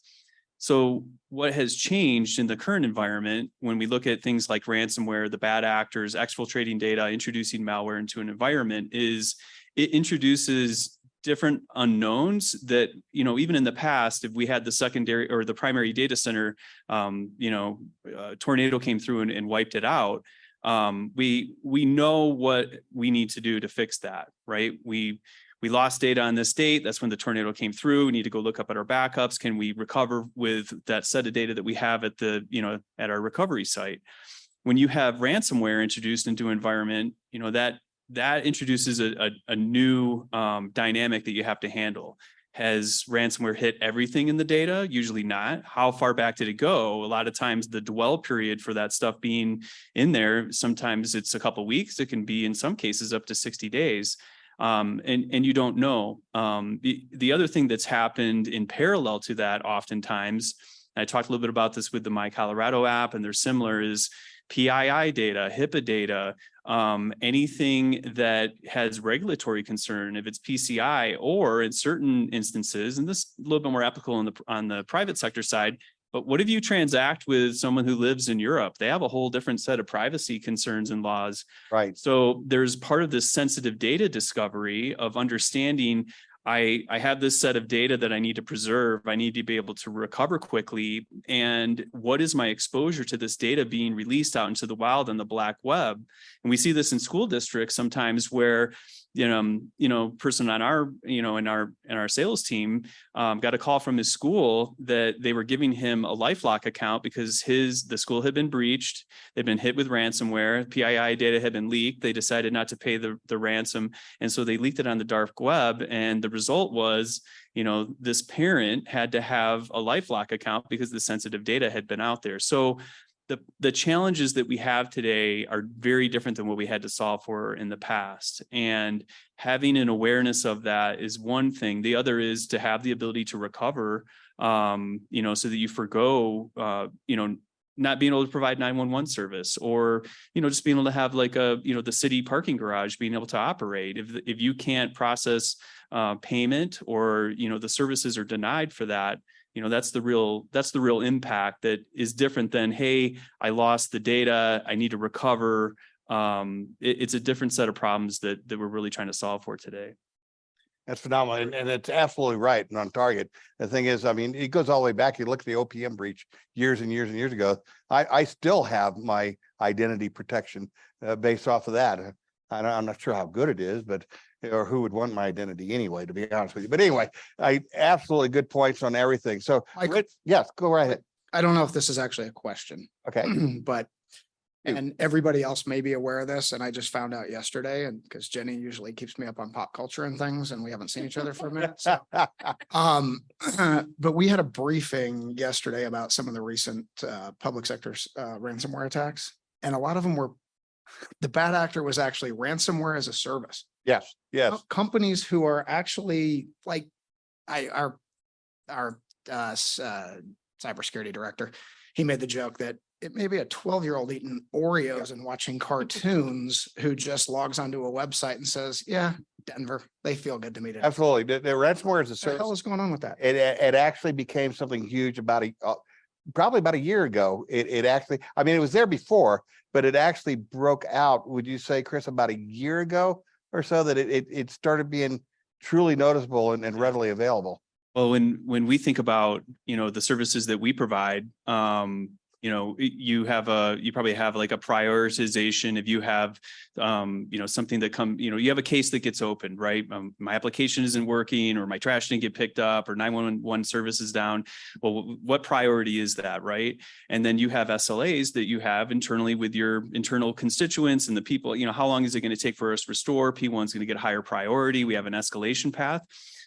So what has changed in the current environment when we look at things like ransomware, the bad actors exfiltrating data, introducing malware into an environment, is it introduces different unknowns that, even in the past, if we had the secondary or the primary data center, tornado came through and wiped it out. We know what we need to do to fix that, right? We we lost data on this date. That's when the tornado came through. We need to go look up at our backups. Can we recover with that set of data that we have at the, at our recovery site? When you have ransomware introduced into an environment, that introduces a new dynamic that you have to handle. Has ransomware hit everything in the data? Usually not. How far back did it go? A lot of times the dwell period for that stuff being in there, sometimes it's a couple of weeks. It can be in some cases up to 60 days. And you don't know. The other thing that's happened in parallel to that oftentimes, I talked a little bit about this with the My Colorado app, and they're similar, is PII data, HIPAA data, anything that has regulatory concern, if it's PCI, or in certain instances, and this is a little bit more applicable on the private sector side, but what if you transact with someone who lives in Europe? They have a whole different set of privacy concerns and laws. Right. So there's part of this sensitive data discovery of understanding, I have this set of data that I need to preserve. I need to be able to recover quickly. And what is my exposure to this data being released out into the wild and the black web? And we see this in school districts sometimes where, person on our, in our sales team got a call from his school that they were giving him a LifeLock account because the school had been breached. They'd been hit with ransomware. PII data had been leaked. They decided not to pay the ransom. And so they leaked it on the dark web. And the result was, this parent had to have a LifeLock account because the sensitive data had been out there. So the challenges that we have today are very different than what we had to solve for in the past. And having an awareness of that is one thing. The other is to have the ability to recover, so that you forgo, not being able to provide 911 service, or, just being able to have like the city parking garage being able to operate. If you can't process payment, or, the services are denied for that, that's the real impact that is different than, hey, I lost the data, I need to recover. It's a different set of problems that we're really trying to solve for today. That's phenomenal. And it's absolutely right and on target. The thing is, it goes all the way back. You look at the OPM breach years and years and years ago. I still have my identity protection based off of that. I'm not sure how good it is, or who would want my identity anyway, to be honest with you. But anyway, absolutely good points on everything. So yes, go right ahead. I don't know if this is actually a question, Okay. but, and everybody else may be aware of this, and I just found out yesterday, and because Jenny usually keeps me up on pop culture and things, and we haven't seen each other for a minute. So, but we had a briefing yesterday about some of the recent public sector ransomware attacks, and a lot of them were, the bad actor was actually ransomware as a service. Yes. Companies who are actually like our cybersecurity director, he made the joke that it may be a 12-year-old eating Oreos and watching cartoons who just logs onto a website and says, yeah, Denver, they feel good to me today. Absolutely. The ransomware is a What the hell service. is going on with that? It actually became something huge probably about a year ago. It actually, it was there before, but it actually broke out. Would you say, Chris, about a year ago or so, that it started being truly noticeable and readily available? Well, when we think about, the services that we provide, you probably have like a prioritization. If you have, something that you have a case that gets opened, right? My application isn't working, or my trash didn't get picked up, or 911 service is down. Well, what priority is that, right? And then you have SLAs that you have internally with your internal constituents and the people, how long is it going to take for us to restore? P1 is going to get higher priority. We have an escalation path.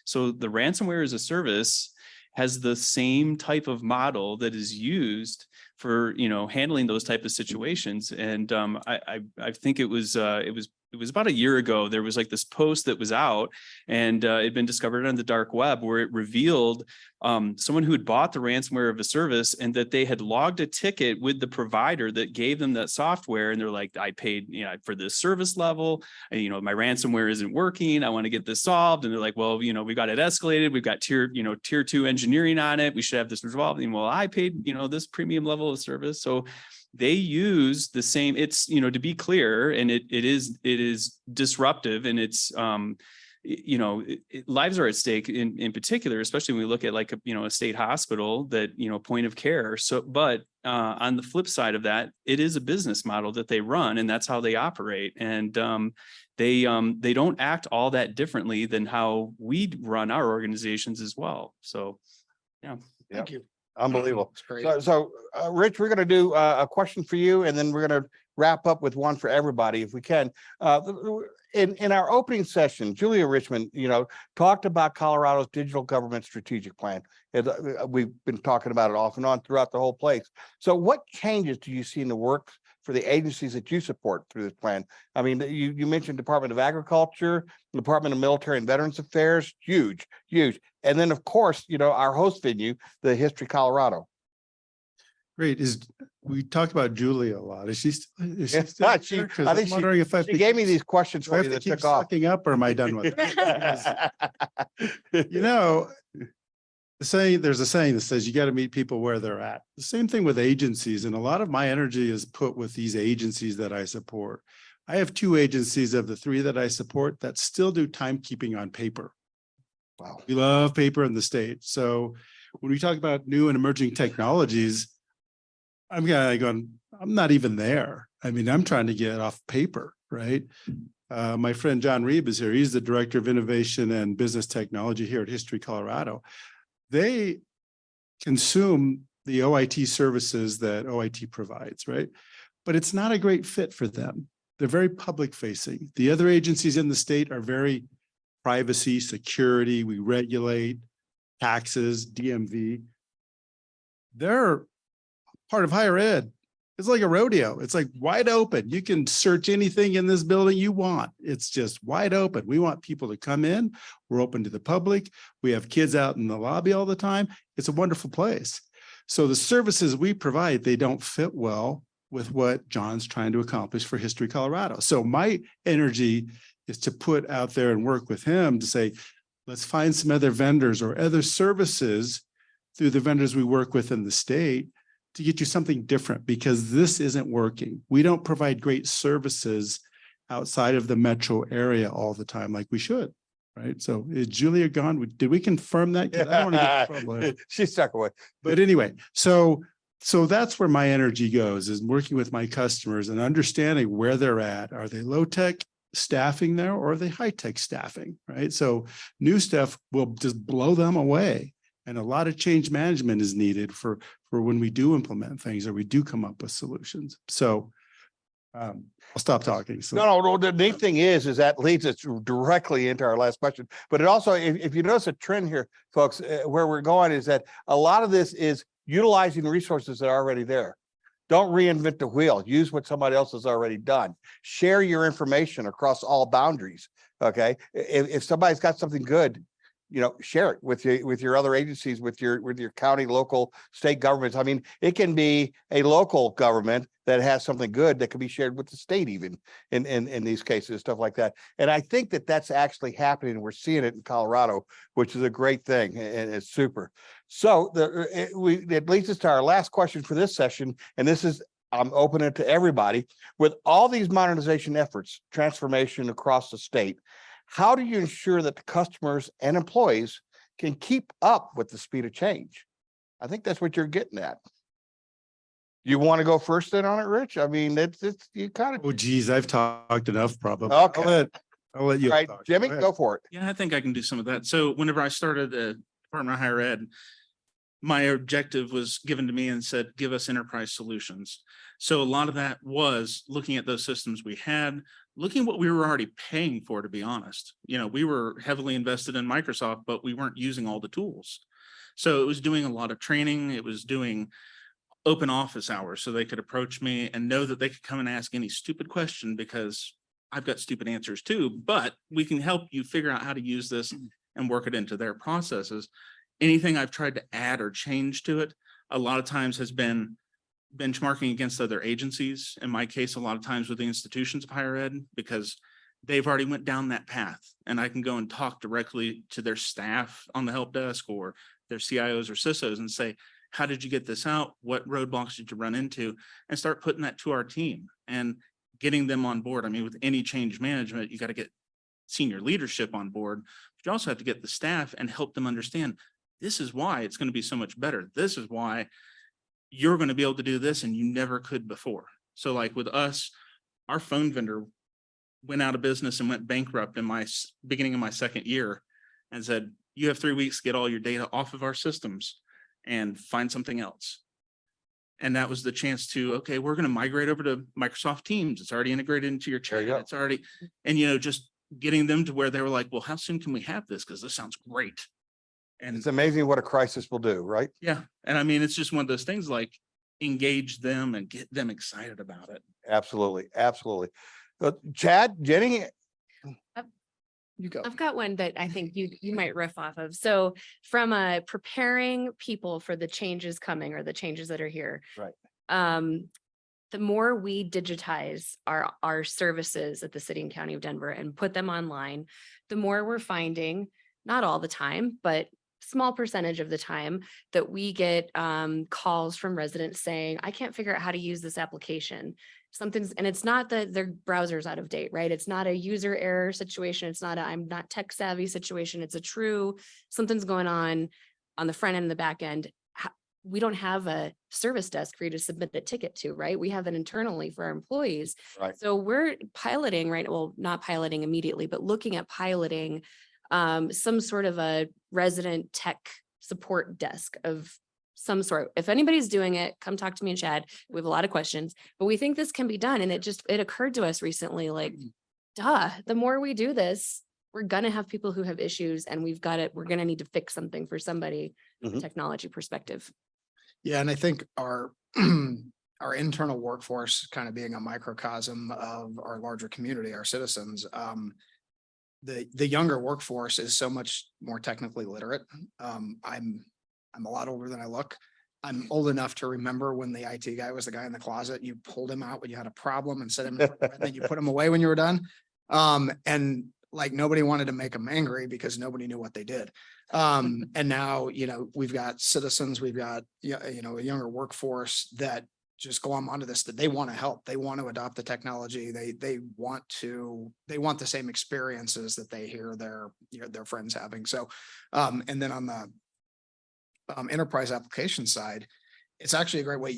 So the ransomware as a service has the same type of model that is used for, handling those type of situations. And I think it was about a year ago, there was like this post that was out, and it had been discovered on the dark web, where it revealed someone who had bought the ransomware of a service, and that they had logged a ticket with the provider that gave them that software. And they're like, I paid, for this service level, and, my ransomware isn't working. I want to get this solved. And they're like, well, we got it escalated. We've got tier 2 engineering on it. We should have this resolved. And well, I paid, this premium level of service. So they use the same, it's, to be clear, and it is disruptive, and it's, lives are at stake in particular, especially when we look at like, a state hospital that, point of care. So, but on the flip side of that, it is a business model that they run, and that's how they operate. And they don't act all that differently than how we run our organizations as well. So, yeah. Thank you. Unbelievable. It's great. Rich, we're going to do a question for you, and then we're going to wrap up with one for everybody if we can. In our opening session, Julia Richmond, talked about Colorado's digital government strategic plan. We've been talking about it off and on throughout the whole place. So what changes do you see in the work for the agencies that you support through this plan? I mean, you mentioned Department of Agriculture, Department of Military and Veterans Affairs, huge. And then, of course, our host venue, the History Colorado. Great. We talked about Julia a lot. Is she Yeah, still I here? 'Cause think I'm wondering if I She gave me these questions do I for have you to that keep took off. sucking up, or am I done with it? There's a saying that says you got to meet people where they're at. The same thing with agencies, and a lot of my energy is put with these agencies that I support. I have 2 agencies of the 3 that I support that still do timekeeping on paper. Wow. We love paper in the state. So when we talk about new and emerging technologies, I'm going, I'm not even there. I mean, I'm trying to get off paper, right? My friend John Reeb is here. He's the Director of Innovation and Business Technology here at History Colorado. They consume the OIT services that OIT provides, right? But it's not a great fit for them. They're very public facing. The other agencies in the state are very privacy, security, we regulate, taxes, DMV. They're part of higher ed. It's like a rodeo. It's like wide open. You can search anything in this building you want. It's just wide open. We want people to come in. We're open to the public. We have kids out in the lobby all the time. It's a wonderful place. So the services we provide, they don't fit well with what John's trying to accomplish for History Colorado. So my energy is to put out there and work with him to say, let's find some other vendors or other services through the vendors we work with in the state to get you something different, because this isn't working. We don't provide great services outside of the metro area all the time like we should, right? So is Julia gone? Did we confirm that? 'Cause I don't want to get in trouble. She's stuck away. But anyway, so that's where my energy goes, is working with my customers and understanding where they're at. Are they low tech staffing there, or are they high tech staffing, right? So new stuff will just blow them away. And a lot of change management is needed for when we do implement things or we do come up with solutions. So I'll stop talking. So No. The neat thing is that leads us directly into our last question. But it also, if you notice a trend here, folks, where we're going is that a lot of this is utilizing resources that are already there. Don't reinvent the wheel. Use what somebody else has already done. Share your information across all boundaries. Okay. If somebody's got something good, share it with your other agencies, with your county, local, state governments. I mean, it can be a local government that has something good that can be shared with the state, even in these cases, stuff like that. And I think that that's actually happening. We're seeing it in Colorado, which is a great thing, and it's super. So it leads us to our last question for this session, and this is, I'm opening it to everybody. With all these modernization efforts, transformation across the state, how do you ensure that the customers and employees can keep up with the speed of change? I think that's what you're getting at. You want to go first then on it, Rich? I mean, it's you kind of. oh geez, I've talked enough probably. Okay. I'll let you All right, talk. Jimmy, Go ahead. go for it. Yeah, I think I can do some of that. So whenever I started the Department of Higher Ed, my objective was given to me and said, give us enterprise solutions. So a lot of that was looking at those systems we had, looking at what we were already paying for, to be honest. We were heavily invested in Microsoft, but we weren't using all the tools. So it was doing a lot of training. It was doing open office hours so they could approach me and know that they could come and ask any stupid question, because I've got stupid answers too, but we can help you figure out how to use this and work it into their processes. Anything I've tried to add or change to it, a lot of times has been benchmarking against other agencies. In my case, a lot of times with the institutions of higher ed, because they've already went down that path, and I can go and talk directly to their staff on the help desk or their CIOs or CISOs and say, how did you get this out? What roadblocks did you run into? And start putting that to our team and getting them on board. I mean, with any change management, you got to get senior leadership on board, but you also have to get the staff and help them understand, this is why it's going to be so much better. This is why you're going to be able to do this and you never could before. So like with us, our phone vendor went out of business and went bankrupt in my beginning of my second year and said, you have 3 weeks to get all your data off of our systems and find something else. And that was the chance to, okay, we're going to migrate over to Microsoft Teams. It's already integrated into your There chat. you go. It's already, and just getting them to where they were like, well, how soon can we have this? Because this sounds great. And It's amazing what a crisis will do, right? yeah, and I mean, it's just one of those things like engage them and get them excited about it. Absolutely, absolutely. Chad, Jenny, You go. I've got one that I think you might riff off of. So from preparing people for the changes coming or the changes that are here. Right. The more we digitize our services at the city and county of Denver and put them online, the more we're finding, not all the time, but small percentage of the time, that we get calls from residents saying, I can't figure out how to use this application. And it's not that their browser's out of date, right? It's not a user error situation. It's not I'm not tech savvy situation. It's a true, something's going on the front end and the back end. We don't have a service desk for you to submit the ticket to, right? We have it internally for our employees. Right. So we're piloting, right? Well, not piloting immediately, but looking at piloting some sort of a resident tech support desk of some sort. If anybody's doing it, come talk to me and Chad. We have a lot of questions, but we think this can be done. And it occurred to us recently, like, the more we do this, we're going to have people who have issues and we're going to need to fix something for somebody from a Mhm. technology perspective. Yeah, and I think our our internal workforce kind of being a microcosm of our larger community, our citizens, the younger workforce is so much more technically literate. I'm a lot older than I look. I'm old enough to remember when the IT guy was the guy in the closet. You pulled him out when you had a problem and set him, and then you put him away when you were done. And like nobody wanted to make them angry because nobody knew what they did. And now, we've got citizens, we've got, a younger workforce that just go onto this, that they want to help. They want to adopt the technology. They want the same experiences that they hear their friends having. So, and then on the enterprise application side, it's actually a great way.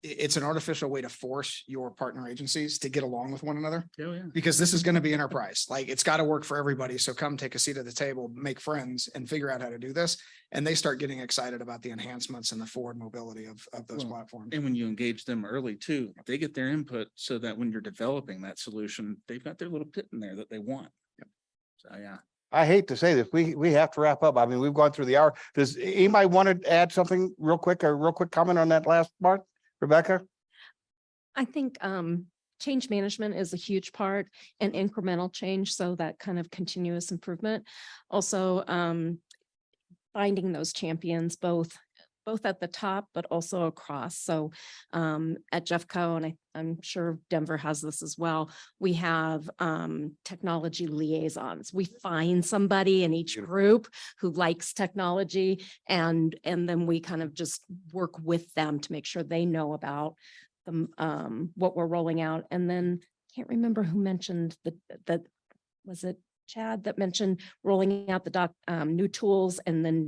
It's an artificial way to force your partner agencies to get along with one another, Oh, yeah. because this is going to be enterprise. Like, it's got to work for everybody. So come take a seat at the table, make friends, and figure out how to do this. And they start getting excited about the enhancements and the forward mobility of those Well, platforms. And when you engage them early too, they get their input so that when you're developing that solution, they've got their little pit in there that they want. Yep. So, yeah. I hate to say this, we have to wrap up. I mean, we've gone through the hour. Does anybody want to add something real quick, a real quick comment on that last part? Rebecca? I think change management is a huge part and incremental change. So that kind of continuous improvement. Also finding those champions, both at the top, but also across. So at Jeffco, and I'm sure Denver has this as well, we have technology liaisons. We find somebody in each group who likes technology, and then we kind of just work with them to make sure they know about what we're rolling out. And then can't remember who mentioned that was it Chad that mentioned rolling out the new tools and then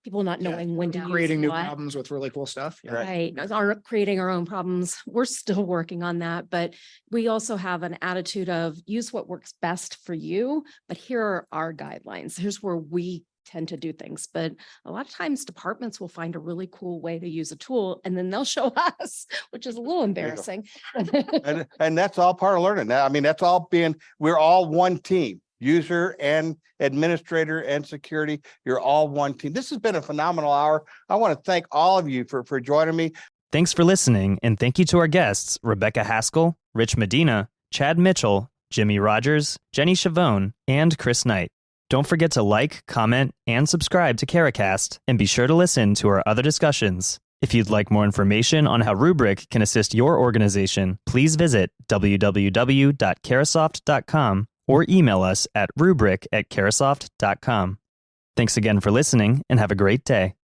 people not knowing when to use Creating new what. problems with really cool stuff. Yeah. Right. Are creating our own problems. We're still working on that, but we also have an attitude of use what works best for you, but here are our guidelines. Here's where we tend to do things. But a lot of times departments will find a really cool way to use a tool and then they'll show us, which is a little embarrassing. And that's all part of learning. I mean, we're all one team, user and administrator and security. You're all one team. This has been a phenomenal hour. I want to thank all of you for joining me. Thanks for listening, and thank you to our guests, Rebecca Haskell, Rich Medina, Chad Mitchell, Jimmy Rogers, Jenny Chavone, and Chris Knight. Don't forget to like, comment, and subscribe to Caracast, and be sure to listen to our other discussions. If you'd like more information on how Rubrik can assist your organization, please visit www.carasoft.com or email us at rubrik@carasoft.com. Thanks again for listening, and have a great day.